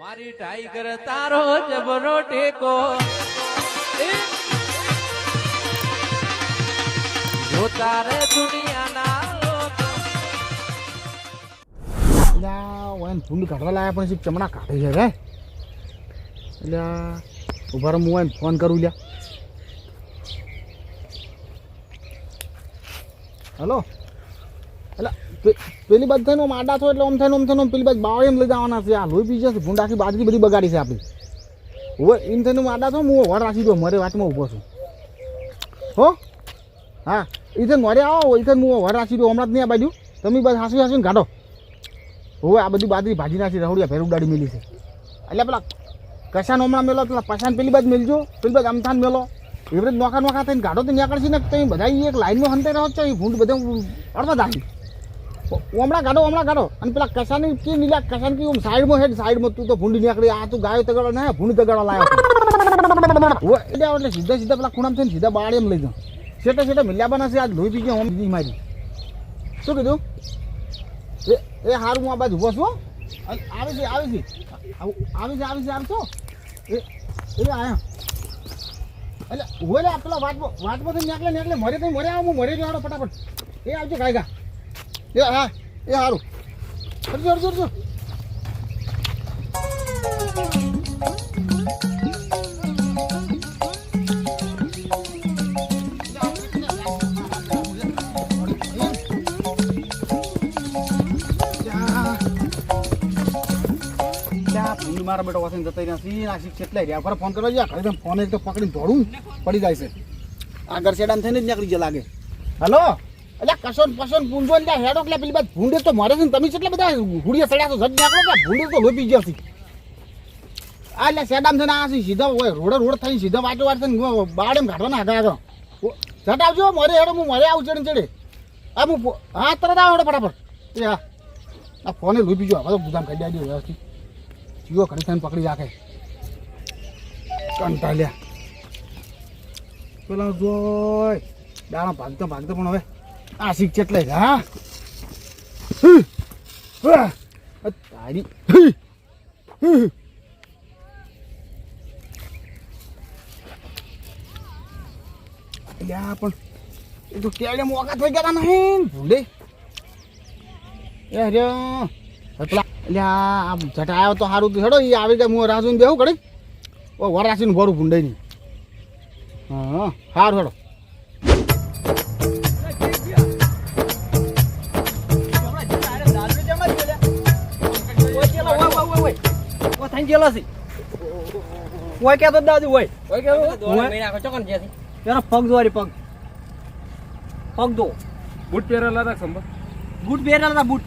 મારી ટાઈગર તારો જબરો ટેકો જો તારે દુનિયાના લોકો ઓન ફૂંડ કાઢવા લાયા પણ ચમડા કાઢે છે રે એટલે ઉભા રહો હું ફોન કરું લ્યા હેલો એટલે પેલી બાજુ થઈને આડા છો એટલે આમ થઈને પેલી બાજુ બાવળી એમ લઈ જવાના છે આ લોહી પી જશે ભૂંડ આખી બાજરી બધી બગાડી છે આપણી હવે એમ થઈને આડા છો હું વર રાખી દો મારે વાતમાં ઊભો છું હો હા એ મારે આવો એ હું વર રાખી દો હમણાં જ નહીં આ બાજુ તમે બસ હાંસવીને કાઢો હવે આ બધી બાજરી ભાજી નાખી રહોડિયા ફેર ઉડાડી મેલી છે એટલે પેલા કશાનો હમણાં મેલો પેલા પશાન પેલી બાજુ મેલજો પેલી બાજુ અમથાન મેલો એવી રીતે નોખા થઈને ગાઢો તો નીકળશે ને તમે બધા એક લાઈનમાં હંતે રહો છો એ ભૂંડ બધા અડવા દાખી હમણાં ગાઢો અને પેલા કશાની કે નીલા કશાન કે સાઈડમાં તું તો ભૂંડ નીકળી આ તું ગાયો તગાડો ના ભૂંડ તગાડો લાયો એટલે સીધા પેલા ખૂણામાં થઈને સીધા બાળ એમ લઈ જાઉં સેટા મિલ્યા બના છે આજ લોહી પી ગયા બીજી મારી શું કીધું એ હારું હું આ બાજુ ઉભો છું આવી છે એ આયા એટલે હોય લે પેલા વાટમાંથી નીકળે મરે તો મરે આવું હું મરે જો ફટાફટ એ આવજો ગાયગા એ હા એ સારું અડજો મારા બેટો વાસણ જતા રહ્યા કેટલાય રહ્યા ફરે ફોન કરવા ગયા ઘરે ફોન એક તો પકડીને દોડું પડી જાય છે આગળ સેડામ થઈને જ નીકળી જાય લાગે હલો એટલે કશોન પસોન પૂંજો એટલે હેડો એટલે પેલી બાદ ભૂંડે તો મરે છે ને તમે કેટલા બધા હુડિયા સડ્યા તો જડ નીકળો કે ભૂંડે તો લોપી ગયા છે આ એટલે સેડામ થઈને આ સીધા હોય રોડ થઈને સીધા વાટો થઈને બાળેમ કાઢવાના આગળ જટ આવજો મરે હેડો હું મરે આવું ચડે હા હું હા તરત આવો હેડો ફટાફટ એ હા આ ફોને લોપી ગયો હવે તો ગુદામ કાઢી આવ્યો વ્યવસ્થિત જીવો ઘડી થઈને પકડી રાખે કંટાળ્યા પેલા જોય દાણા ભાગતા પણ હવે આ શીખ ચેટલે છે હા તારી લ્યા પણ એ તો કેળે મોકા થઈ ગયા નહીં ભૂંડે એ હર્યો પેલા એટલે આ જટા આવ્યો તો સારું હેડો એ આવી ગયા હું રાજુ બેહું કરી ઓ વરાસીનું ભરું ભૂંડે નહીં હા સારું હેડો પગ દો બૂટ પહેરેલા હતા સંભા બૂટ પહેરેલા બૂટ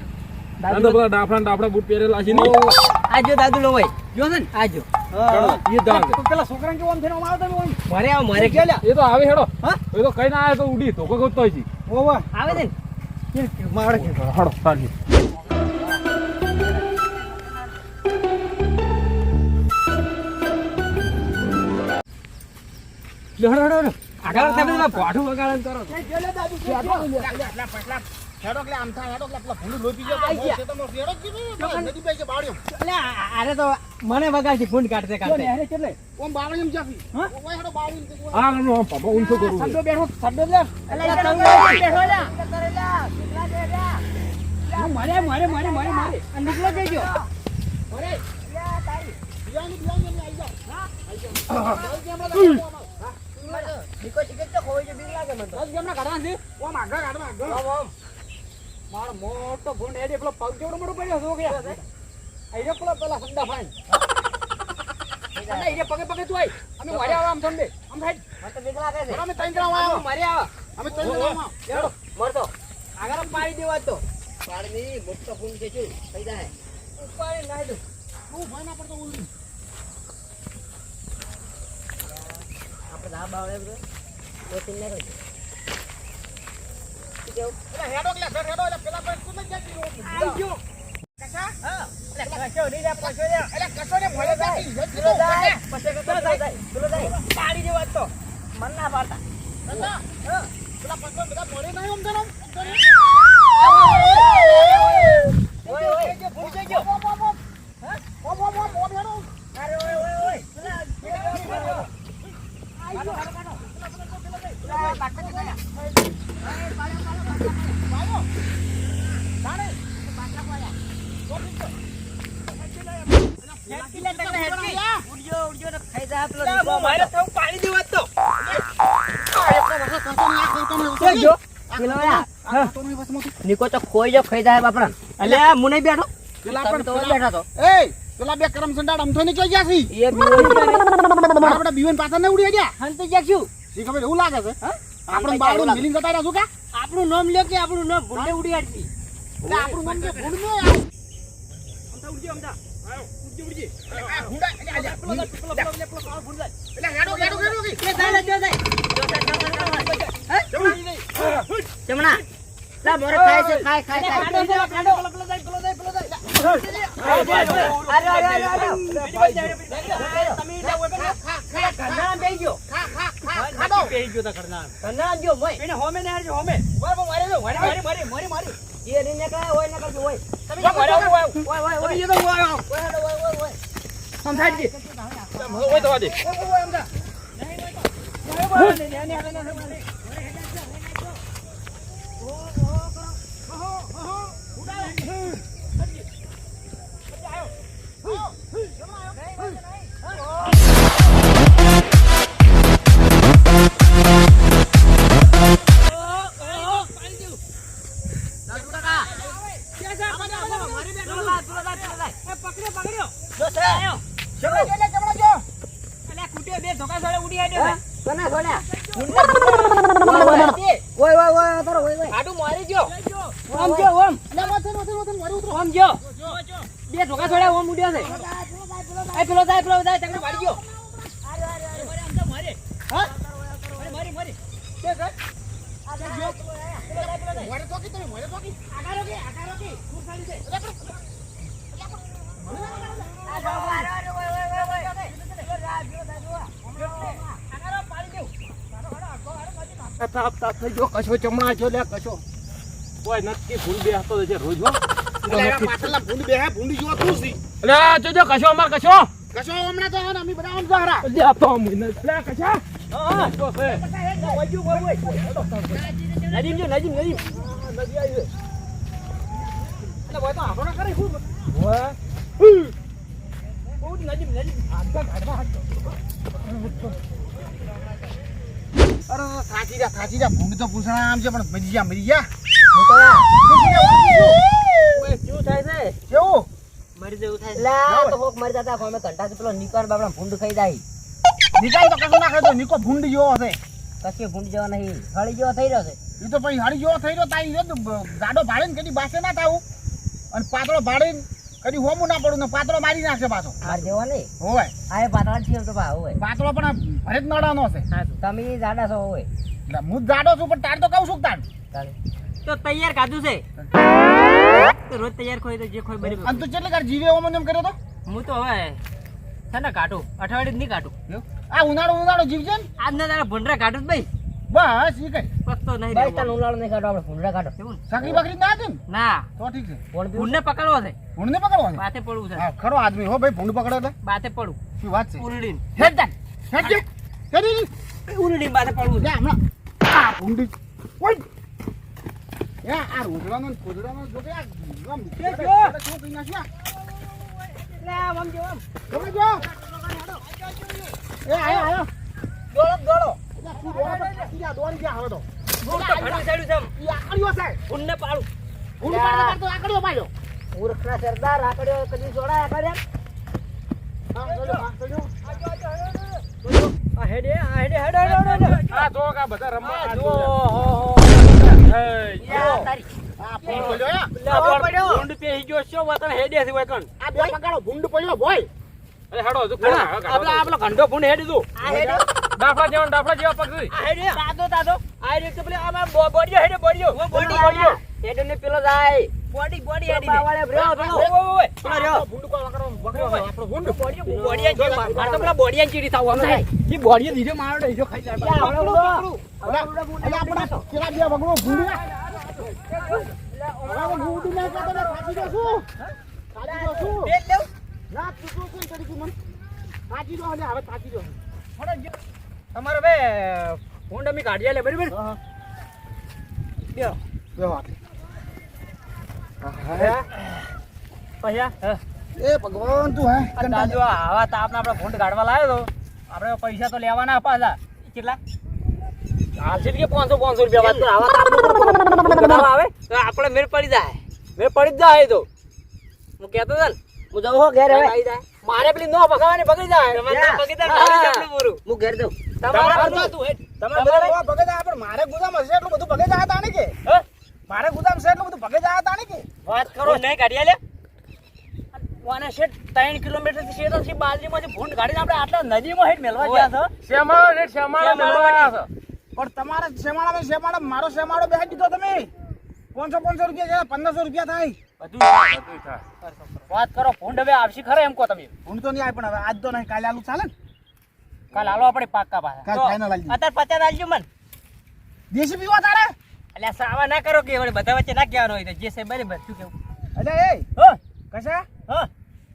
ડાફડા બૂટ પહેરેલા છે ને આજો દાદુ લો ભાઈ જો છે ને આજો પેલા છોકરા કેવો થઈને મારે કેલા એ તો આવે હેડો હા એ તો કઈ ના આવે તો ઉડી તો કોઈ તો છે ઓવા આવે છે ને મારે કે હડો સાડી હડો આગળ તમે પાઠું વગાડન કરો હેડો એટલે આમ થાય હેડો એટલે પેલા ભૂંડ લોપી ગયો છે તો હેડો કીધું નદી બાઈ કે બાળ્યો એટલે આરે તો મને વગાડતી ફૂંડ કાઢતે અરે કેટલે ઓમ બાવળી એમ જાફી ઓય હેડો બાવળી કે આ નો પાપા ઊંચો કરું સડો બેઠો લે એટલે તમે બેઠો લા કરેલા કેટલા દે લા મારે અને નીકળો જઈજો અરે યા તારી બિયાની આવી જાવ હા આવી જાવ નીકો ટિકિટ તો ખોઈ જો બીક લાગે મને તો ગેમના કાઢવા છે ઓમ આગળ કાઢવા ઓમ મારો મોટો ભૂંડ હેડે પેલો પગ જેવડો મોટો પડ્યો છો કે આઈ પેલા સંડા ફાઈન આઈ પગે તું આઈ અમે મારે આવા આમ સંડે આમ સાઈડ મને તો બીક લાગે છે અમે ત્રણ જણા આવા મારે આવા અમે ત્રણ જણા આવા હેડો મરતો આગળ પાડી દેવા તો પાડી મોટો ભૂંડ છે શું થઈ જાય ઉપર નાઈ દો તું ભાઈ ના પડતો ઉડી આપણે આ બાવળે બ્રો તો તિન્ને રહે હેડો પેલા પર તું ન જાતી આજો કસા હા એટલે કસો ની લે પછો લે એટલે કસો ને ભલે જાતી જતો જાય પછી કસો જાય પાડી દેવા તો મન ના પાડતા કસા હા પેલા પછો બધા મરે નહીં ઓમ તરમ ઓય ભૂલ જઈ ગયો હા ઓમ હેડો હેડકી લે તકડા હેડકી ઉડજો તો ખાઈ જા પેલો મારે તો પાણી દેવા તો જો પેલો નિકો તો ખોઈ જો ખાઈ જાય બાપરા અલે હું નહીં બેઠો પેલા તમે તો બેઠા તો એ પેલા બે કરમસંડા અમથો ની ક્યાં ગયા છી એ આપણે બીવન પાછા ન ઉડી ગયા હન તો જાક્યું શી ખબર એવું લાગે છે આપણે બાવડું મિલિંગ જતા રહ્યા છું કે આપણું નામ લ્યો કે આપણું નામ ભૂંડે ઉડી આડતી એટલે આપણું નામ કે ભૂંડ નો અમતા ઉડજી અમતા આયો ઉડજી ભૂંડા એટલે હેડો હેડો હેડો એ જાય જો જાય જમણા લા મોરે ખાય છે ખાય ખાય ખાડો પેલો જાય અરે તમે ઈટા ઓય ઘરના બેહી ગયો ખાડો બેહી ગયો તા ઘરના જો મોય એને હોમે ને હારજો હોમે મારે એ રીને કાય હોય ન કરજો હોય તમે ઓય તમે જો તો ઓય સમજાજી ઓય તો વાજે કશો ચમણા છો લે કશો ઓય નક્કી ભૂલ બે હતો છે રોજ હો પાછળના ભૂંડ બે ભૂંડી જો તું છી અલે જોજો કશો અમાર કશો કશો હમણાં તો અમે બધા આમ સહારા અલે આ તો મહિને અલે કશા હા તો છે નજીમ નદી આવી અલે ભાઈ તો આપણો કરે હું ઓય નજીમ આગળ કાઢવા અરે થાચી જા ભૂંડ તો પૂછણા આમ છે પણ મરી ગયા મોકલા ઓય શું થાય છે કેવું મરી જેવું થાય લા તો હોક મરી જતા ફોમે કંટાથી પેલો નિકર બાપડા ભૂંડ ખાઈ જાય નિકાલ તો કશું ના ખાય તો નિકો ભૂંડ જેવો હશે કશે ભૂંડ જેવો નહીં હળી જેવો થઈ રહ્યો છે એ તો પછી હાડી જેવો થઈ રહ્યો તાઈ ગાડો ભાડીને કદી બાસે ના થાવું અને પાતળો ભાડીને કદી હોમું ના પડું ને પાતળો મારી નાખશે પાછો માર જેવો નહીં હોય આ એ પાતળા છીએ તો બા હોય પાતળો પણ ભરે જ નડાનો છે તમે જાડા છો હોય એટલે હું જ જાડો છું પણ તાર તો કહું છું તાર તો તૈયાર કાધું છે તો રોજ તૈયાર ખોઈ તો જે ખોઈ બરી અને તું કેટલી કાર જીવે ઓમ એમ કર્યો તો હું તો હવે છે ને કાઢું અઠવાડિયે નહીં કાઢું આ ઉનાળો જીવજે ને આજના તારા ભૂંડરા કાઢું જ ભાઈ બસ ઈ કઈ પત્તો નહીં ભાઈ તને ઉલાળો નહીં કાઢો આપણે ભૂંડરા કાઢો કેવું સાકરી બકરી ના હતી ને ના તો ઠીક છે ભૂંડને પકડવો છે ભૂંડને પકડવાનું બાતે પડવું છે હા ખરો આદમી હો ભાઈ ભૂંડ પકડે એટલે બાતે પડવું શું વાત છે ઉલડીને હેડ જા હેડ જા હેડી ઉલડીને બાતે પડવું લે છે હમણાં આ ભૂંડી ઓય એ આ રોજડાનો જો કે આ ગમ કે શું કઈ નાખ્યા લે આમ જો આમ ગમે જો એ આયો દોડો તું દોડી ગયા હવે તો ભૂંડ તો ઘણું સાડ્યું છે આમ. ઈ આકડીઓ છે ભૂંડને પાડું ભૂંડ પાડતો તો આકડીઓ પાડ્યો મૂર્ખના સરદાર આકડ્યો કદી જોડાય આકડ્યા હા ચલો આ હેડે હેડ આ જો કા બધા રમવા આ જો તારી આ ભૂંડ પડ્યો ભૂંડ પેહી ગયો છો વતન હેડે છે વતન આ બે પકડો ભૂંડ પડ્યો ભાઈ અરે હાડો જો આપલા ઘંટો ભૂંડ હેડી દો આ હેડે ડાફડા જેવા પગ છે આ હેડે તાદો આ હેડે તો પેલે આમાં બોડીઓ હેડે બોડીઓ હેડે ને પેલો જાય બોડી હેડી પાવાળે બ્રો પેલો ઓય પેલો રહ્યો ભૂંડ કો વકરો આપણો ભૂંડ બોડીયા જે માર તો પેલા બોડીયા ચીડી થાવ આમ થાય ઈ બોડીયા દીધો મારો ડઈજો ખાઈ જાય આપણા કેલા બે વગડો ભૂંડ હવે ભૂંડ ને કાતો ખાજી દો છું તેલ લેવ ના તું કોઈ તરીકે મન ખાજી દો હવે ખાજી દો તમારે બે ફોન અમે કાઢી લે બરાબર હા બે બે વાત પૈસા એ ભગવાન તું હે આ દાદુ આવા તાપને આપણે ભૂંડ કાઢવા લાવ્યો તો આપણે પૈસા તો લેવાના પાછા કેટલા હાલશે કે 500 રૂપિયા વાત કર આવા તાપનો આવે તો આપણે મેળ પડી જાય તો હું કહેતો હતો ને હું જાઉં હો ઘેર હવે મારે પેલી નો ભગાવાની ભગી જાય હું ઘેર જાઉં તમારે તું હેડ તમારે બધા ભગે જાય પણ મારે ગુદામ હશે એટલું બધું ભગે જાય તાણે કે મારે ગુદામ છે એટલું બધું ભગે જાય તાણે કે વાત કરો નહીં કાઢી લે વાને શેઠ 3 કિલોમીટર થી શેઠ થી બાજરીમાંથી ભૂંડ કાઢીને આપણે આટલા નદીમાં હેઠ મેલવા ગયા છો શ્યામાળા મેળવા છે પણ તમારે શેમાળા મારો શેમાળો બેસી દીધો તમે 500 રૂપિયા છે 1500 રૂપિયા થાય બધું થાય વાત કરો ભૂંડ હવે આવશે ખરે એમ કહો તમે ઊંડ તો નહીં આવે પણ હવે આજ તો નહીં કાલે આલુ ચાલે ને કાલ હાલો આપણે પાક્કા પાછા કાલ ફાઇનલ આલજી અત્યારે 50 આલજો મન દેશી પીવા તારે અલ્યા સાવા ના કરો કે વળી બધા વચ્ચે ના કહેવાનું હોય તો જે છે બરાબર શું કેવું અલે એ કશા હા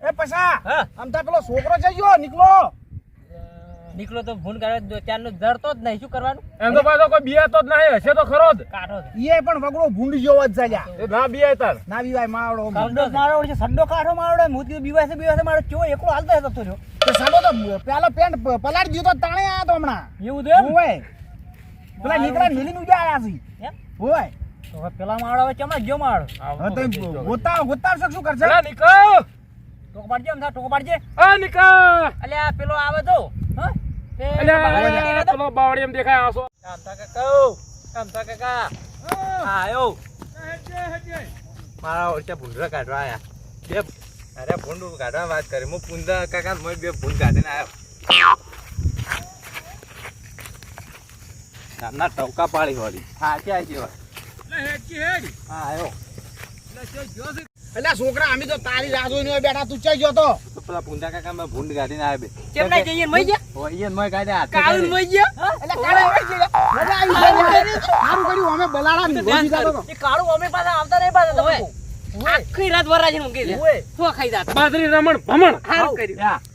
એ પછા હા આમ તા પેલો છોકરો છે ગયો નીકળો નીકળો તો ભૂંડ કાઢે ત્યારનો જરતો જ નહીં શું કરવાનું એમ તો પાછો કોઈ બિયા તો જ નહીં હશે તો ખરો જ કાઢો ઈએ પણ વગડો ભૂંડ જેવો જ ચાલ્યા એ ના બિયા તાર ના બીવાય માવડો સડ્ડો મારો છે સડ્ડો કાઢો મારો મૂતી બીવાસે મારો ચો એકલો હાલતો હતો તો રહ્યો તો સાડો તો પેલો પેન્ટ પલાડી દીધો તાણે આયા તો હમણાં એવું તો એમ ઓય પેલા નીકળા નીલીન ઉડ્યા આયા છે એમ? ઓય તો હવે પેલા માળો હવે ચમડા ગયો માળો હવે તો ગોતા શું કરશે અલા નીકળ ટોકો પાડજે એમ ટોકો પાડજે આ નીકળ અલ્યા પેલો આવે તો હા અલ્યા પેલો બાવળી એમ દેખાય આસો કામતા કાકા આયો મારા ઓરચા ભૂંડરા કાઢવા આયા બે અરે ભૂંડ કાઢવા વાત કરી હું પુંદા કાકા મોય બે ભૂંડ કાઢીને આવ્યો નાના ટોકા પાડી વાળી હા ક્યાં જેવા હા આયો અલ્યા છોકરા અમે તો તારી રાહ જોઈને બેઠા તું ચાઈ ગયો તો પેલા પુંદા કાકા મેં ભૂંડ કાઢીને આવ્યા બે કેમ ના જઈએ મઈ ગયા ઓય મોય કાઢ્યા કાળું મઈ ગયા અલ્યા કાળા આવી ગયા મજા આવી ગઈ સારું કર્યું અમે બલાડા ની ગોજી જાતો તો એ કાળું અમે પાછા આવતા નહીં પાછા તમે આખી રાત વરાજી મૂકી દે તો ખાઈ જાત બાજરી રમણ ભમણ હારું કર્યું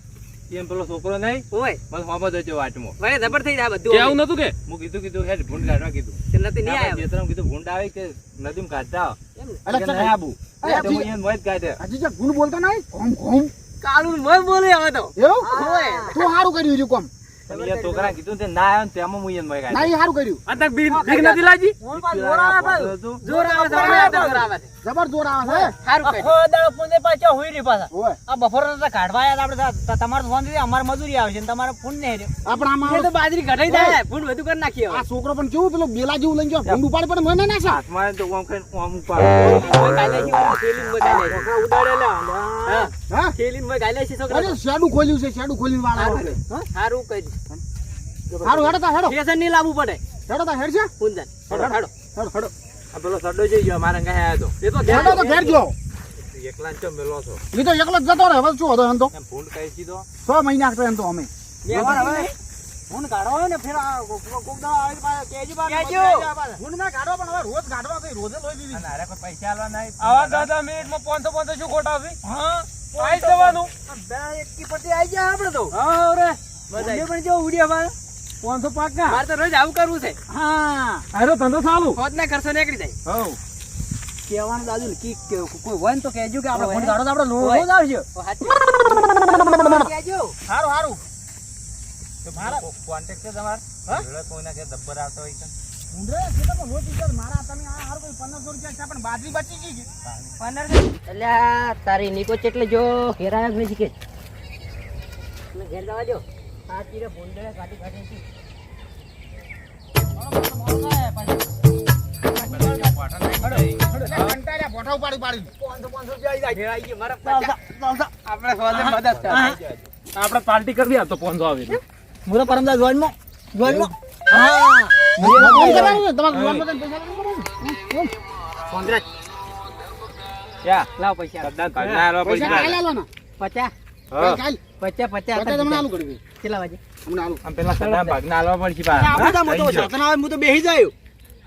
એમ પેલો છોકરો નહીં ઓય બસ મામા જજો વાટમાં ભાઈ જબર થઈ જાય બધું કેવું નતું કે હું કીધું હેડ ભૂંડ કાઢવા કીધું નથી નહીં આવ્યો જેતરામ કીધું ભૂંડ આવે કે નદીમાં કાઢતા અલ્યા નહીં આબુ અલ્યા, તો હું એને મોય જ કાઢે હજી જે ગુણ બોલતો નહીં ઘોમ ઘોમ કાળું મય બોલે હવે તો એવું ઓય તું સારું કર્યું રહ્યું કોમ અને એ છોકરા કીધું તે ના આવ્યો ને તેમાં હું એને મોય ના કાઢે એ સારું કર્યું આ તક બીક નથી લાગી જોર આવે જોર આવે જબર જોર આવે છે સારું કર્યું આખો દાડો પુંજે પાછા હોઈ રહી પાછા ઓય આ બપોર તો કાઢવા આયા આપણે તમારે ફોન થી અમારે મજૂરી આવશે ને તમારે ફોન નહીં રહ્યો આપણા આમાં તો બાજરી કઢાઈ જાય ફૂન બધું કરી નાખીએ આ છોકરો પણ કેવું પેલો બેલા જેવું લઈને ગયો ભૂંડ ઉપાડે પણ મને ના સા હાથમાં તો ઓમ ખાઈને ઓમ ઉપાડે હા છોકરા અરે શેડું ખોલ્યું છે શેડું ખોલીને વાળા સારું કરી હારું હેડો તા હેડો સ્ટેશન નહીં લાવવું પડે હેડો તા હેડ છે પૂંજન હેડો હેડો હેડો આ પેલો સડો જઈ ગયો મારા કાંઈ આવ્યો તો એ તો હેડો તો ઘેર ગયો એકલા ને ચમ મેલો છો એ તો એકલો જ જતો રહે હવે શું હતો એમ તો એમ ભૂંડ કાઢી દીધો 6 મહિના આગળ એમ તો અમે ફોન કાઢો હોય ને ફેર કોક દા આવે પાછા કેજી ભૂંડ ના કાઢો પણ હવે રોજ કાઢવા કઈ રોજે લોઈ દીધી અને અરે કોઈ પૈસા આલવા નહીં આવા દાદા મિનિટમાં 500 શું ખોટ આવશે હા આઈ જવાનું એકી પટ્ટી આવી ગયા આપણે તો હા રે મજા પણ જો ઉડ્યા મારે 500 પાકા મારે તો રોજ આવું કરવું છે હા આરો ધંધો ચાલુ ખોદ ના કરશો નીકળી જાય હવ કહેવાનું દાદુ ને કોઈ હોય ને તો કહેજો કે આપણે ફોન કાઢો તો આપણે રોજ આવશે કહેજો હારું હારું મારા કોન્ટેક્ટ છે તમાર હા કોઈના કે દબ્બર આવતો હોય તો ઊંડે કેતો તો રોજ વિચાર મારા તમે આ હારું કોઈ 1500 રૂપિયા છે પણ બાજરી બચી ગઈ છે એટલે તારી નીકો ચેટલે જો ઘેરાય જ નથી કે તમે ઘેર જવા જો આ ચીરે ભૂંડે કાઢી કાઢી કંટાળ્યા બોઠા ઉપાડી પાડી 500 રૂપિયા આવી જાય આપણે મદદ આપણે પાર્ટી કરવી આ તો 500 આવે હું તો પરમદા જોઈનમાં હા તમારે પૈસા કોંગ્રેસ યા લાવ પૈસા સરદાર ભાગના આલવા પૈસા પૈસા કાલે આલો ને 50 હા કાલ 50 પચાસ તમને આલુ કરી કેટલા વાગે અમને આલુ આમ પેલા સરદાર ભાગના આલવા પડશે પા હું તો બેહી જાયો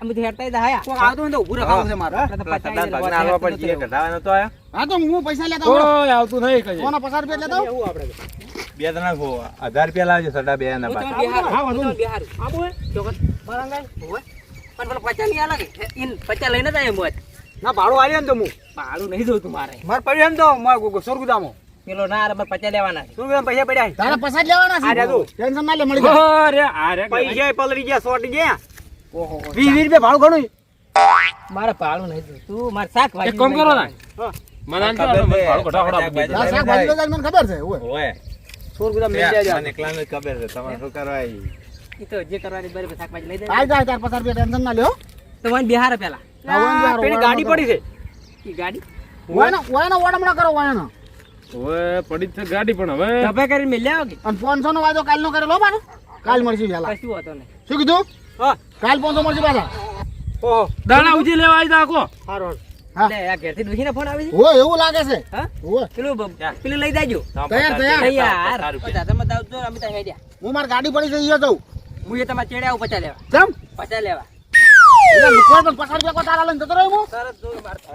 અમે તો હેરતા દહાયા કોક આવતો ને તો ઊભું રખાવું છે મારે આપણે તો પેલા સરદાર ભાગના આલવા પડશે કઢાવાનો તો આયો હા તો હું પૈસા લેતા આવું ઓય આવતું નહીં કઈ કોના 50 રૂપિયા લેતા આવું બે જણા 1000 રૂપિયા લાવજો સરદાર બે ના પાછા હા વાંધો નહીં. આબુ હે ચોકટ બારંગાઈ હોવે પણ પેલો 50 ની આલા કે ઇન 50 લઈને જ આયો મોત ના ભાડું આવ્યો ને તો હું ભાડું નહીં જોતું મારે માર પડ્યું એમ તો માર સોરગુદામો પેલો ના રે 50 લેવાના છે. શું પૈસા પડ્યા તારા પૈસા જ લેવાના આ છે જા તું. ટેન્શન ના લે મળી જાય અરે પૈસા પલરી ગયા સોટી ગયા ઓહો 20 રૂપિયા ભાડું ઘણું મારે ભાડું નહીં તું મારે શાક એક કામ કરો ને મને આન ખબર મને છે. ભાડું ઘટાડો આપો. તારા શાકભાજી તો મને ખબર છે ઓય ઓય સોર ગુદા મેલ મને જાય એકલાને જ ખબર છે તમારે શું કરવા આવી ઈ તો જે કરવાની બરાબર શાકભાજી લઈ દે આઈ જાય તાર 50 રૂપિયા ટેન્શન ના લ્યો તો મને બિહાર પેલા હા, વન બિહાર, પેલી વન ગાડી બિહાર. પડી છે ઈ ગાડી ઓયનો ઓડમણા કરો ઓયનો હવે પડી જ છે ગાડી પણ હવે ધબે કરીને મેલ આવો કે અને 500 નો વાયદો કાલનો કરેલો બાનો કાલ મળશે વેલા કશું હતો નહીં શું કીધું હા કાલ 500 મળશે પાછા ઓહો દાણા ઉજી લેવા આવી જાકો હારો હા. લે આ ઘેરથી દુખીને ફોન આવી છે ઓય એવું લાગે છે હા ઓય પેલું લઈ જાજો તૈયાર. યાર 50 માં દાવ જો અમે તો હેડ્યા હું મારી ગાડી પડી છે ઈ જઉં હું એ તમારે ચેડે આવું 50 લેવા કેમ 50 લેવા એટલે લુકવાડ પર 50 રૂપિયા કો તારા લઈને જતો રહ્યો હું સરસ જો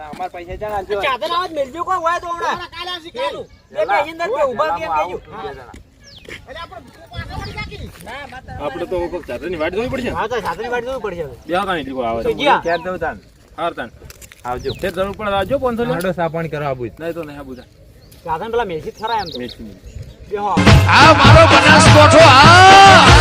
અમાર પૈસા જાણ આલજો ચાદર આવાજ મેલજો કોઈ હોય તો હમણાં કાલે આવશે કાલ બે બે અંદર કે ઊભા કેમ કેજો એટલે આપણે પાછા વળી જાકી ના માતા આપણે તો કોક ચાદરની વાટ જોવી પડશે હા તો સાધની વાટ જોવી પડશે હવે બે કાંઈ દીકો આવે તો ગયા ક્યાં દઉં તાન હારતાન આવજો તે જરૂર પડે આવજો 500 લે હાડો સાપણ કરવા આવું નહીં તો નહીં આ બધા સાધન પેલા મેસી ખરા એમ તો મેચી બેહો આ મારો બનાસકોઠો આ